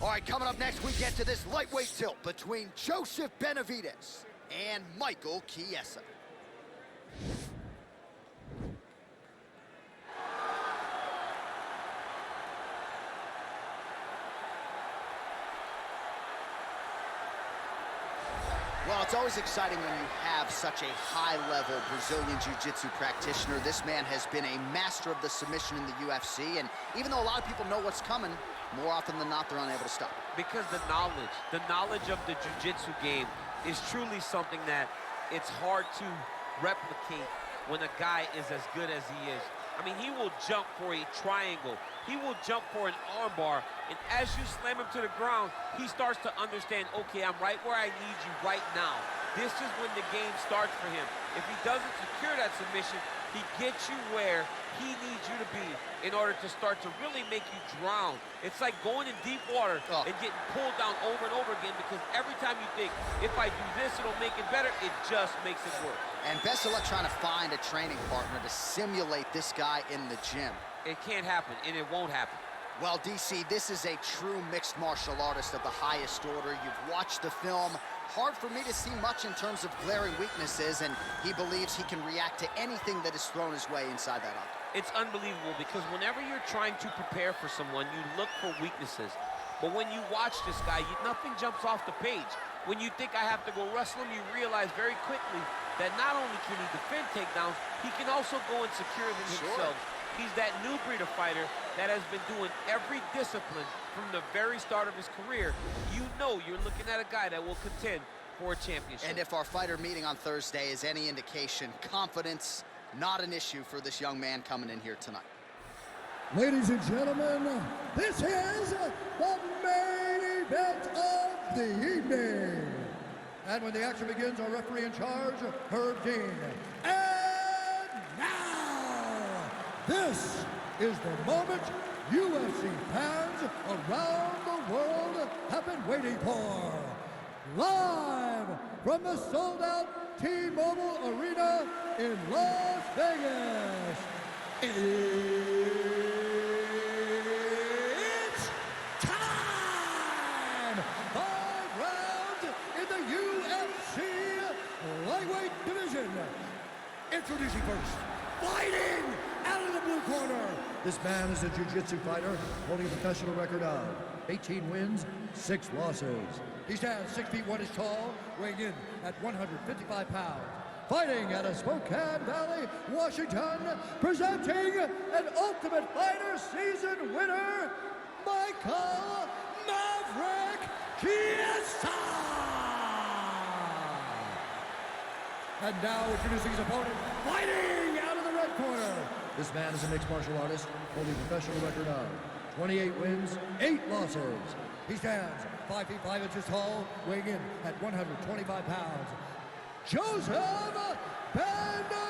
All right, coming up next, we get to this lightweight tilt between Joseph Benavidez and Michael Chiesa. Well, it's always exciting when you have such a high-level Brazilian Jiu-Jitsu practitioner. This man has been a master of the submission in the UFC, and even though a lot of people know what's coming, more often than not, they're unable to stop it. Because the knowledge of the Jiu-Jitsu game is truly something that it's hard to replicate when a guy is as good as he is. I mean, he will jump for a triangle. He will jump for an armbar. And as you slam him to the ground, he starts to understand, okay, I'm right where I need you right now. This is when the game starts for him. If he doesn't secure that submission, he gets you where he needs you to be in order to start to really make you drown. It's like going in deep water and getting pulled down over and over again, because every time you think, if I do this, it'll make it better, it just makes it worse. And best of luck trying to find a training partner to simulate this guy in the gym. It can't happen, and it won't happen. Well, DC, this is a true mixed martial artist of the highest order. You've watched the film. Hard for me to see much in terms of glaring weaknesses, and he believes he can react to anything that is thrown his way inside that octagon. It's unbelievable, because whenever you're trying to prepare for someone, you look for weaknesses. But when you watch this guy, nothing jumps off the page. When you think I have to go wrestle him, you realize very quickly that not only can he defend takedowns, he can also go and secure them himself. He's that new breed of fighter that has been doing every discipline from the very start of his career. You know you're looking at a guy that will contend for a championship. And if our fighter meeting on Thursday is any indication, confidence, not an issue for this young man coming in here tonight. Ladies and gentlemen, this is the main event of the evening. And when the action begins, our referee in charge, Herb Dean. And now, this is the moment UFC fans around the world have been waiting for. Live from the sold-out T-Mobile Arena in Las Vegas. It's time! 5 rounds in the UFC lightweight division. Introducing first, fighting out of the blue corner. This man is a jiu-jitsu fighter holding a professional record of 18 wins, 6 losses. He stands 6 feet 1 inch tall, weighing in at 155 pounds. Fighting out of Spokane Valley, Washington, presenting an Ultimate Fighter season winner, Michael Maverick Chiesa! And now introducing his opponent, fighting out of the red corner. This man is a mixed martial artist holding a professional record of 28 wins, 8 losses. He stands 5 feet 5 inches tall, weighing in at 125 pounds. Joseph Benavidez!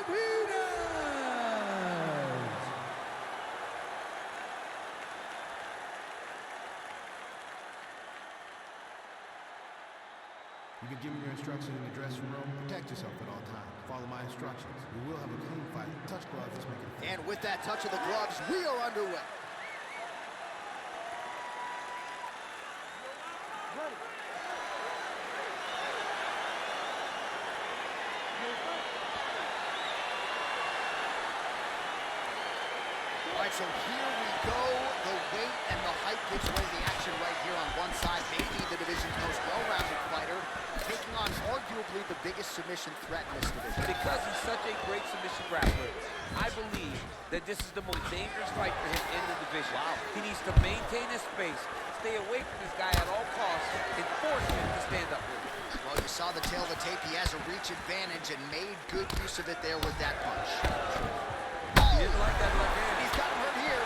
You've been given your instructions in the dressing room. Protect yourself at all times. Follow my instructions. We will have a clean fight. Touch gloves, let's make it. And with that touch of the gloves, we are underway. All right, so here we go. The weight and the height gives away the action right here on one side. Maybe the division's most well-rounded fighter, taking on arguably the biggest submission threat in this division. Because he's such a great submission grappler, I believe that this is the most dangerous fight for him in the division. Wow. He needs to maintain his space, stay away from this guy at all costs, and force him to stand up with him. Well, you saw the tail of the tape. He has a reach advantage and made good use of it there with that punch. He didn't like that left hand. He's got him hurt here.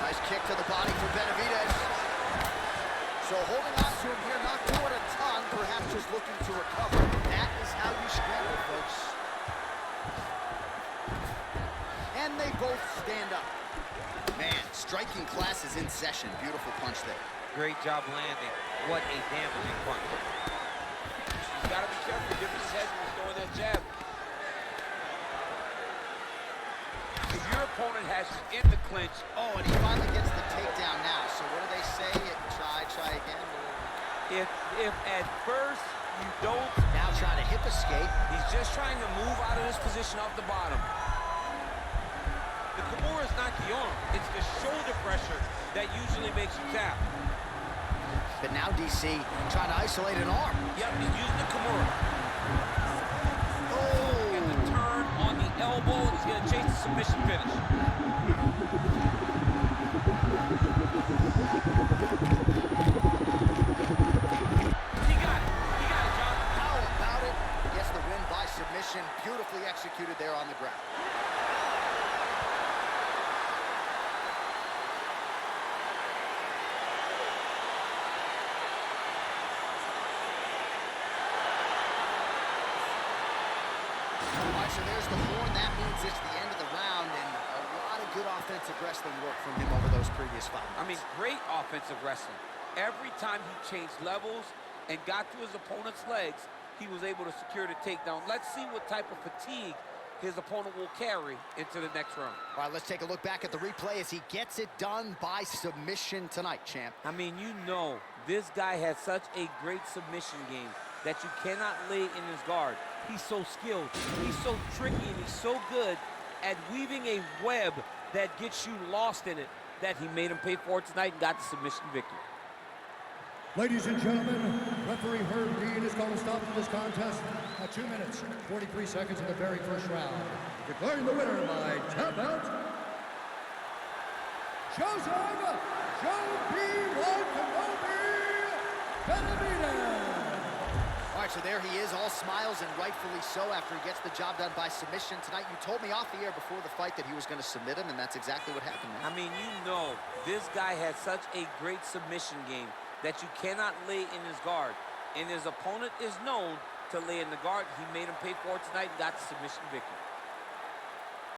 Nice kick to the body for Benavidez. So holding on to him here, not doing a ton, perhaps just looking to recover. That is how you scramble, folks. And they both stand up. Man, striking class is in session. Beautiful punch there. Great job landing. What a damaging punch. He's got to be careful. Give his head when he's throwing that jab. If your opponent has you in the clinch, oh, and he finally gets the takedown. Don't. Now trying to hip escape. He's just trying to move out of this position off the bottom. The Kimura is not the arm. It's the shoulder pressure that usually makes you tap. But now DC trying to isolate an arm. Yep, he's using the Kimura. Oh! And the turn on the elbow. He's going to chase the submission finish. He got it. He got it, John. How about it? Gets the win by submission. Beautifully executed there on the ground. So there's the horn. That means it's the end of the round, and a lot of good offensive wrestling work from him over those previous 5 rounds. I mean, great offensive wrestling. Every time he changed levels and got to his opponent's legs, he was able to secure the takedown. Let's see what type of fatigue his opponent will carry into the next round. All right, let's take a look back at the replay as he gets it done by submission tonight, champ. I mean, you know, this guy has such a great submission game that you cannot lay in his guard. He's so skilled, he's so tricky, and he's so good at weaving a web that gets you lost in it that he made him pay for it tonight and got the submission victory. Ladies and gentlemen, referee Herb Dean is going to stop this contest at 2 minutes, 43 seconds in the very first round. Declaring the winner by tap out, Joseph Benavidez. All right, so there he is, all smiles, and rightfully so after he gets the job done by submission tonight. You told me off the air before the fight that he was going to submit him, and that's exactly what happened, man. I mean, you know, this guy has such a great submission game that you cannot lay in his guard. And his opponent is known to lay in the guard. He made him pay for it tonight and got the submission victory.